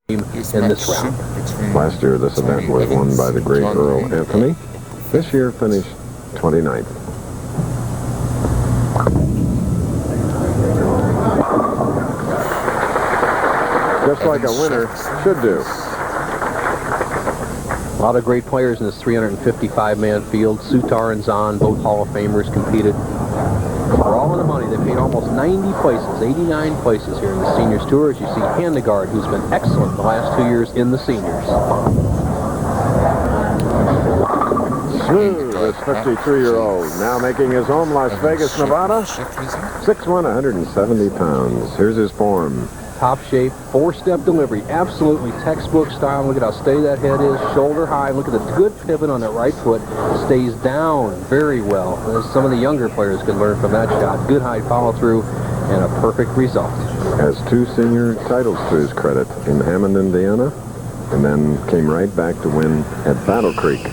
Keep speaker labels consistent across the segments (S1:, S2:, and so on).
S1: in this round.
S2: Last year, this event was won by the great Earl Anthony. This year, finished 29th. Just like a winner should do.
S1: A lot of great players in this 355-man field. Sutar and Zahn, both Hall of Famers, competed. They're all in the money. They paid almost 90 places, 89 places here in the Seniors Tour. As you see, Handegard, who's been excellent the last 2 years in the Seniors.
S2: Smooth, this 53-year-old, now making his home Las Vegas, Nevada. 6'1", 170 pounds. Here's his form.
S1: Top shape, four-step delivery, absolutely textbook style. Look at how steady that head is, shoulder high. Look at the good pivot on that right foot. Stays down very well. Some of the younger players could learn from that shot. Good high follow-through and a perfect result.
S2: Has 2 senior titles to his credit in Hammond, Indiana, and then came right back to win at Battle Creek.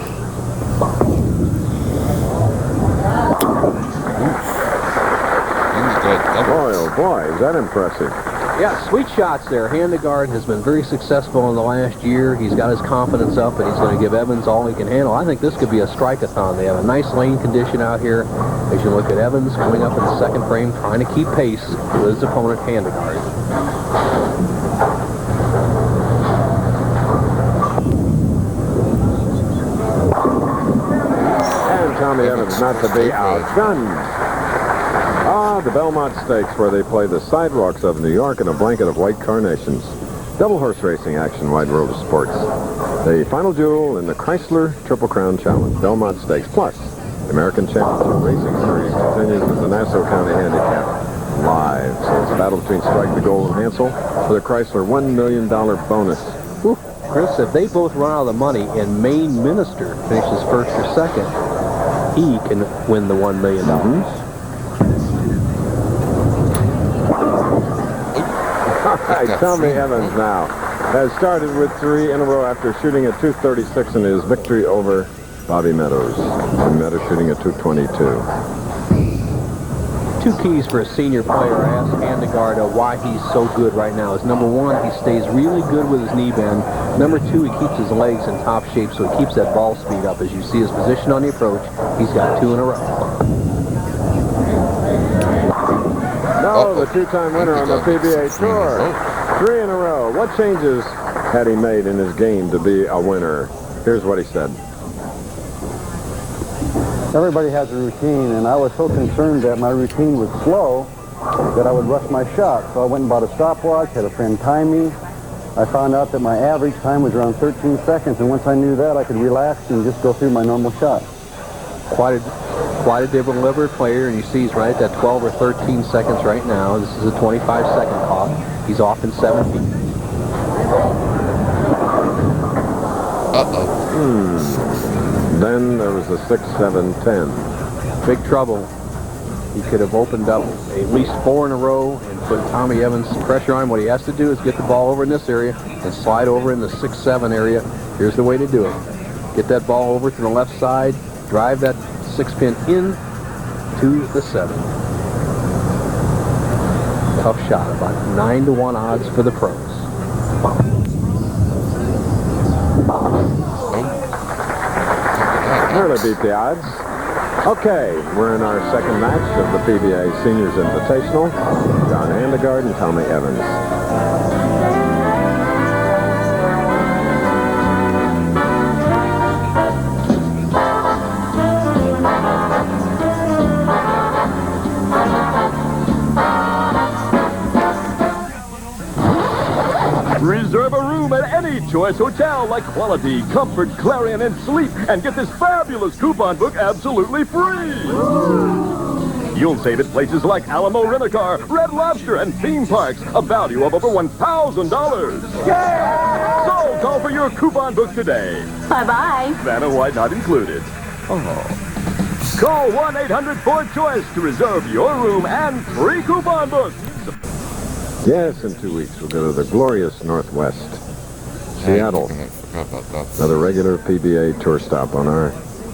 S2: Boy, oh boy, is that impressive.
S1: Yeah, sweet shots there. Handegard has been very successful in the last year. He's got his confidence up, and he's going to give Evans all he can handle. I think this could be a strike-a-thon. They have a nice lane condition out here. As you look at Evans coming up in the second frame, trying to keep pace with his opponent, Handegard.
S2: And Tommy Evans not to be outgunned. The Belmont Stakes, where they play the sidewalks of New York in a blanket of white carnations. Double horse racing action, wide world of sports. The final duel in the Chrysler Triple Crown Challenge, Belmont Stakes, plus the American Championship Racing Series continues with the Nassau County Handicap live. So it's a battle between Strike the Gold and Hansel for the Chrysler $1 million bonus.
S1: Whew. Chris, if they both run out of the money and Maine Minister finishes first or second, he can win the $1 million.
S2: Tommy Evans now has started with 3 in a row after shooting at 236 in his victory over Bobby Meadows. And Meadows shooting at 222.
S1: 2 keys for a senior player. I asked Handegard why he's so good right now. Is number 1, he stays really good with his knee bend. Number 2, he keeps his legs in top shape, so he keeps that ball speed up. As you see his position on the approach, he's got 2 in a row.
S2: No, the 2-time winner on the PBA Tour. 3 in a row. What changes had he made in his game to be a winner? Here's what he said.
S3: Everybody has a routine, and I was so concerned that my routine was slow that I would rush my shot. So I went and bought a stopwatch, had a friend time me. I found out that my average time was around 13 seconds, and once I knew that, I could relax and just go through my normal shot.
S1: Quite a deliberate player, and you see he's right at that 12 or 13 seconds right now. This is a 25-second clock. He's off in 7 feet.
S2: Then there was the 6, 7, 10.
S1: Big trouble. He could have opened up at least 4 in a row and put Tommy Evans pressure on. What he has to do is get the ball over in this area and slide over in the 6, 7 area. Here's the way to do it. Get that ball over to the left side, drive that 6-pin in to the 7. Tough shot, about 9-to-1 odds for the pros.
S2: Nearly beat the odds. Okay, we're in our second match of the PBA Seniors Invitational. John Handegard and Tommy Evans.
S4: Reserve a room at any Choice Hotel like quality, comfort, clarion, and sleep, and get this fabulous coupon book absolutely free. You'll save at places like Alamo Rent-A-Car, Red Lobster, and theme parks, a value of over $1,000. Yeah! So call for your coupon book today.
S5: Bye-bye.
S4: Vanna White not included. Oh. Call 1-800-4CHOICE to reserve your room and free coupon book.
S2: Yes, in 2 weeks we'll go to the glorious Northwest. Seattle. Another regular PBA tour stop on our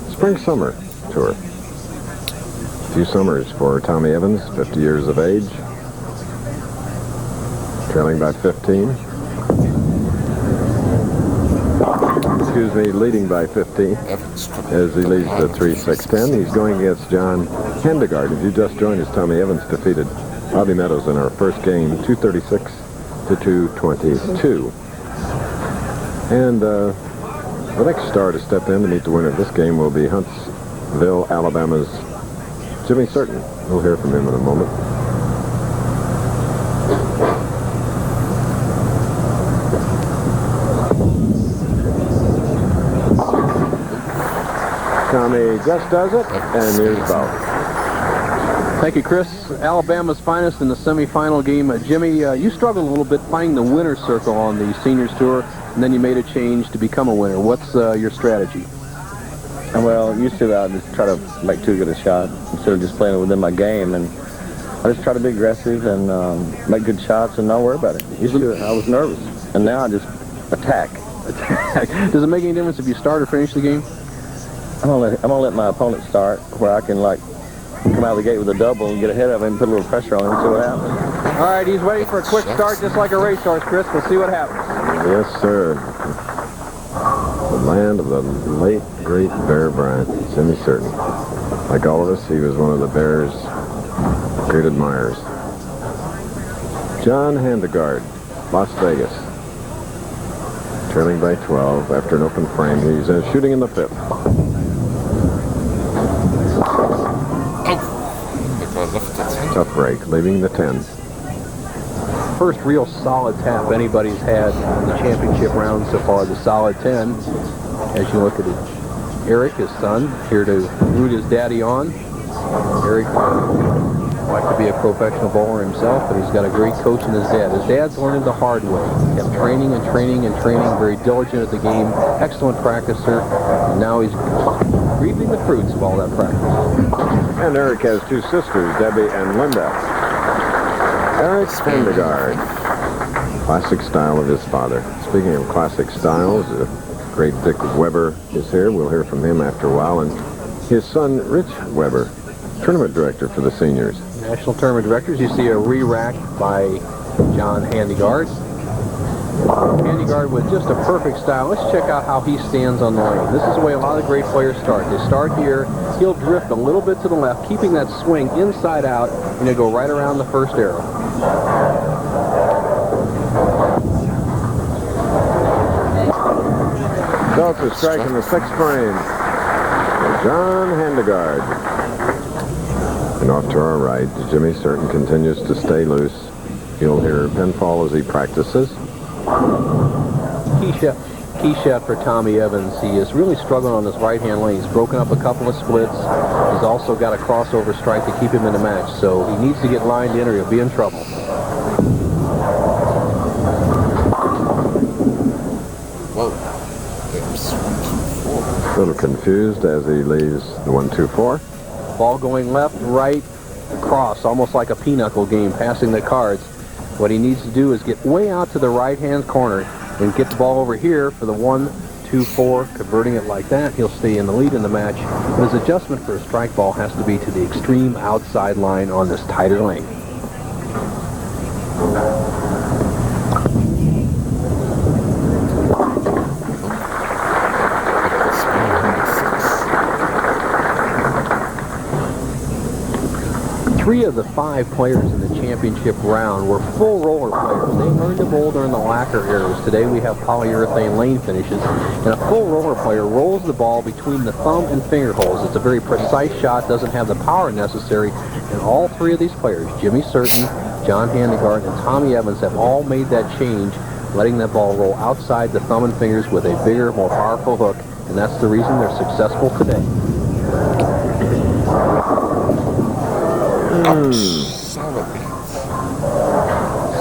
S2: spring-summer tour. A few summers for Tommy Evans, 50 years of age. Trailing by 15. excuse me, leading by 15 as he leads the 3-6-10. He's going against John Handegard. If you just joined us, Tommy Evans defeated Bobby Meadows in our first game, 236 to 222. And the next star to step in to meet the winner of this game will be Huntsville, Alabama's Jimmy Certain. We'll hear from him in a moment. Tommy just does it, and here's Bob.
S1: Thank you, Chris. Alabama's finest in the semifinal game. Jimmy, you struggled a little bit finding the winner's circle on the Seniors Tour, and then you made a change to become a winner. What's your strategy?
S5: Well, used to I just try to make too good a shot instead of just playing it within my game, and I just try to be aggressive and make good shots and not worry about it. Used to I was nervous, and now I just attack.
S1: Does it make any difference if you start or finish the game?
S5: I'm gonna let my opponent start where I can like come out of the gate with a double and get ahead of him, put a little pressure on him, and see what happens.
S1: All right, he's waiting for a quick start, just like a racehorse, Chris. We'll see what happens.
S2: Yes, sir. The land of the late, great Bear Bryant, Jimmy Certain. Like all of us, he was one of the Bears' great admirers. John Handegard, Las Vegas. Trailing by 12 after an open frame. He's shooting in the 5th. Tough break, leaving the 10.
S1: First real solid tap anybody's had in the championship round so far, the solid 10. As you look at it, Eric, his son, here to root his daddy on. Eric liked to be a professional bowler himself, but he's got a great coach in his dad. His dad's learned the hard way. He kept training and training and training, very diligent at the game, excellent practicer, and now he's reaping the fruits of all that practice.
S2: And Eric has two sisters, Debbie and Linda. Eric Handegard, classic style of his father. Speaking of classic styles, great Dick Weber is here. We'll hear from him after a while. And his son, Rich Weber, tournament director for the seniors.
S1: National tournament directors, you see a re-rack by John Handegard. Handegard with just a perfect style. Let's check out how he stands on the lane. This is the way a lot of great players start. They start here. He'll drift a little bit to the left, keeping that swing inside out, and he'll go right around the first arrow.
S2: So it's a strike in the 6th frame. John Handegard. And off to our right, Jimmy Certain continues to stay loose. You'll hear pinfall as he practices.
S1: Key shot for Tommy Evans. He is really struggling on this right-hand lane. He's broken up a couple of splits. He's also got a crossover strike to keep him in the match. So he needs to get lined in or he'll be in trouble.
S2: A little confused as he leaves the 1-2-4.
S1: Ball going left, right, across, almost like a pinochle game, passing the cards. What he needs to do is get way out to the right-hand corner and get the ball over here for the 1-2-4, converting it like that. He'll stay in the lead in the match. But his adjustment for a strike ball has to be to the extreme outside line on this tighter lane. Three of the 5 players in the championship round were full roller players. They learned to bowl during the lacquer eras. Today we have polyurethane lane finishes, and a full roller player rolls the ball between the thumb and finger holes. It's a very precise shot, doesn't have the power necessary, and all 3 of these players, Jimmy Certain, John Handegard, and Tommy Evans, have all made that change, letting that ball roll outside the thumb and fingers with a bigger, more powerful hook, and that's the reason they're successful today.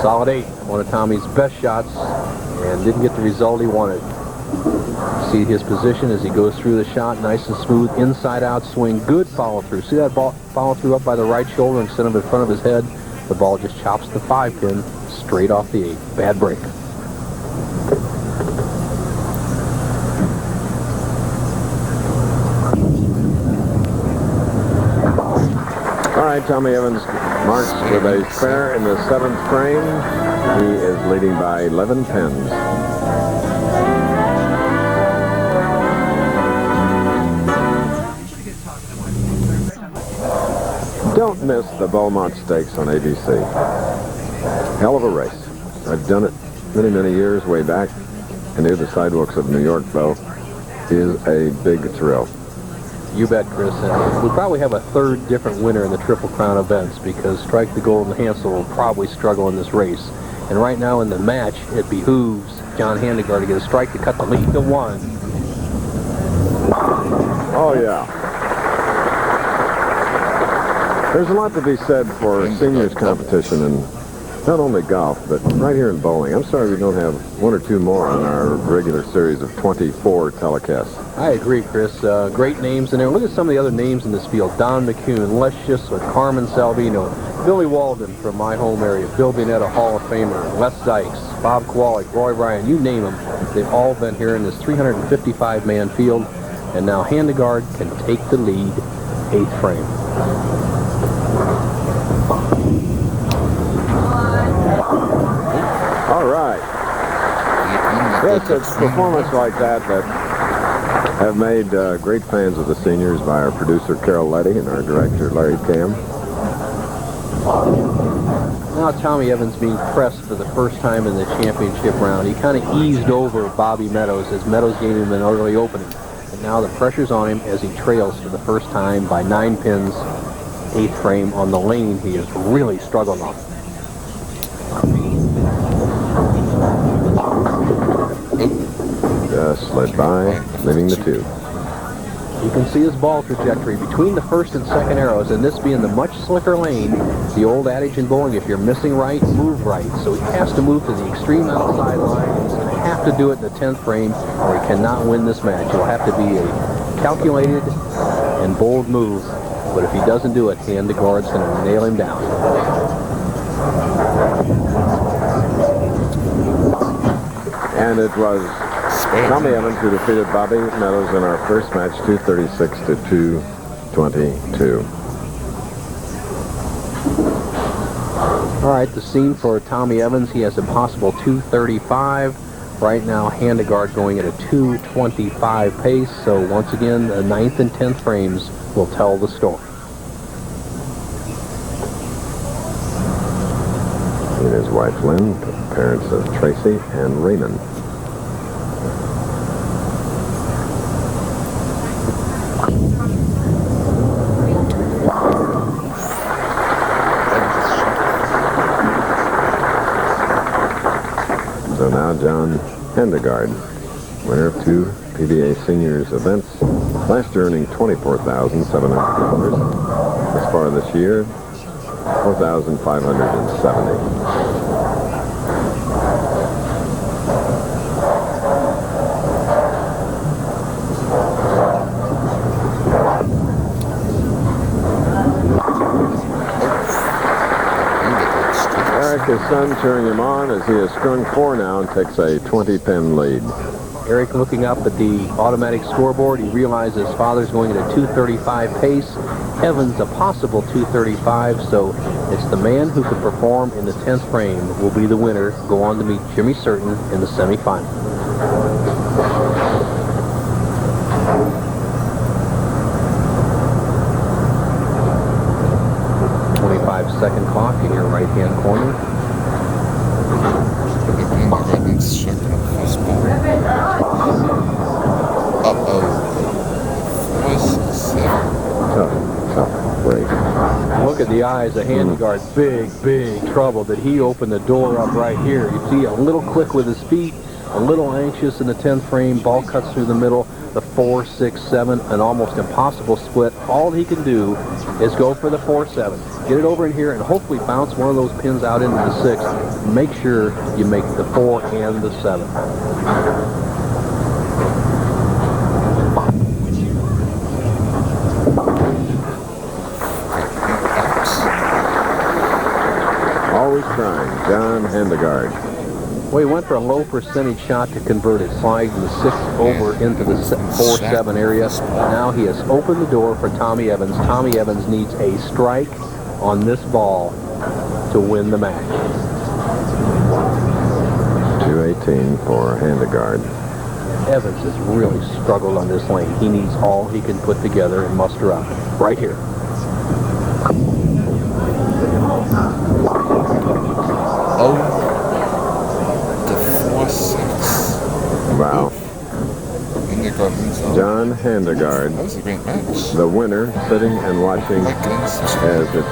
S1: Solid 8, one of Tommy's best shots, and didn't get the result he wanted. See his position as he goes through the shot, nice and smooth, inside out swing, good follow through. See that ball follow through up by the right shoulder instead of in front of his head? The ball just chops the 5-pin straight off the 8. Bad break.
S2: All right, Tommy Evans marks with a spare in the 7th frame. He is leading by 11 pins. miss the Belmont Stakes on ABC. Hell of a race. I've done it many, many years way back. And near the sidewalks of New York, though, is a big thrill.
S1: You bet, Chris. And we probably have a third different winner in the Triple Crown events because Strike the Golden Hansel will probably struggle in this race. And right now in the match, it behooves John Handegard to get a strike to cut the lead to 1.
S2: Oh, yeah. There's a lot to be said for seniors competition in not only golf, but right here in bowling. I'm sorry we don't have one or two more on our regular series of 24 telecasts.
S1: I agree, Chris. Great names in there. Look at some of the other names in this field. Don McCune, Les Schissler, Carmen Salvino, Billy Walden from my home area, Bill Bianetta, Hall of Famer, Les Dykes, Bob Kowalik, Roy Ryan, you name them. They've all been here in this 355-man field. And now Handegard can take the lead, 8th frame.
S2: All right. Yes, it's performance like that have made great fans of the seniors by our producer Carol Letty and our director Larry Cam.
S1: Now Tommy Evans being pressed for the first time in the championship round. He kind of eased over Bobby Meadows as Meadows gave him an early opening. And now the pressure's on him as he trails for the first time by 9 pins, 8th frame on the lane. He has really struggled on.
S2: Just slid by, leaving the 2.
S1: You can see his ball trajectory between the first and second arrows, and this being the much slicker lane, the old adage in bowling, if you're missing right, move right. So he has to move to the extreme outside line. He's going to have to do it in the 10th frame, or he cannot win this match. It'll have to be a calculated and bold move, but if he doesn't do it, Handegard's going to nail him down.
S2: And it was Tommy Evans who defeated Bobby Meadows in our first match, 236 to 222.
S1: All right, the scene for Tommy Evans, he has a possible 235. Right now, Handegard going at a 225 pace. So once again, the 9th and 10th frames will tell the story.
S2: And his wife Lynn, the parents of Tracy and Raymond. So now John Handegard, winner of 2 PBA Seniors events, last year earning $24,700. As far this year, $4,570. Eric, his son, cheering him on as he has strung 4 now and takes a 20-pin lead.
S1: Eric looking up at the automatic scoreboard, he realizes his father's going at a 235 pace. Evans a possible 235, so it's the man who could perform in the 10th frame will be the winner, go on to meet Jimmy Certain in the semifinal. 25-second clock in your right-hand corner.
S2: Tough break.
S1: Look at the eyes of Handegard. Big trouble. Did he open the door up right here? You see a little quick with his feet, a little anxious in the 10th frame. Ball cuts through the middle. The 4, 6, 7, an almost impossible split. All he can do is go for the 4-7. Get it over in here and hopefully bounce one of those pins out into the 6. Make sure you make the 4 and the 7.
S2: Always trying, John Handegard.
S1: Well, he went for a low percentage shot to convert it, sliding the 6 over into the 4-7 area. Now he has opened the door for Tommy Evans. Tommy Evans needs a strike on this ball to win the match.
S2: 218 for Handegard.
S1: Evans has really struggled on this lane. He needs all he can put together and muster up right here.
S6: Oh, the 4-6.
S2: Wow.
S6: Handegard wins out.
S2: John Handegard,
S6: That was a great match.
S2: the winner, sitting and watching
S6: Like and subscribe.
S2: as it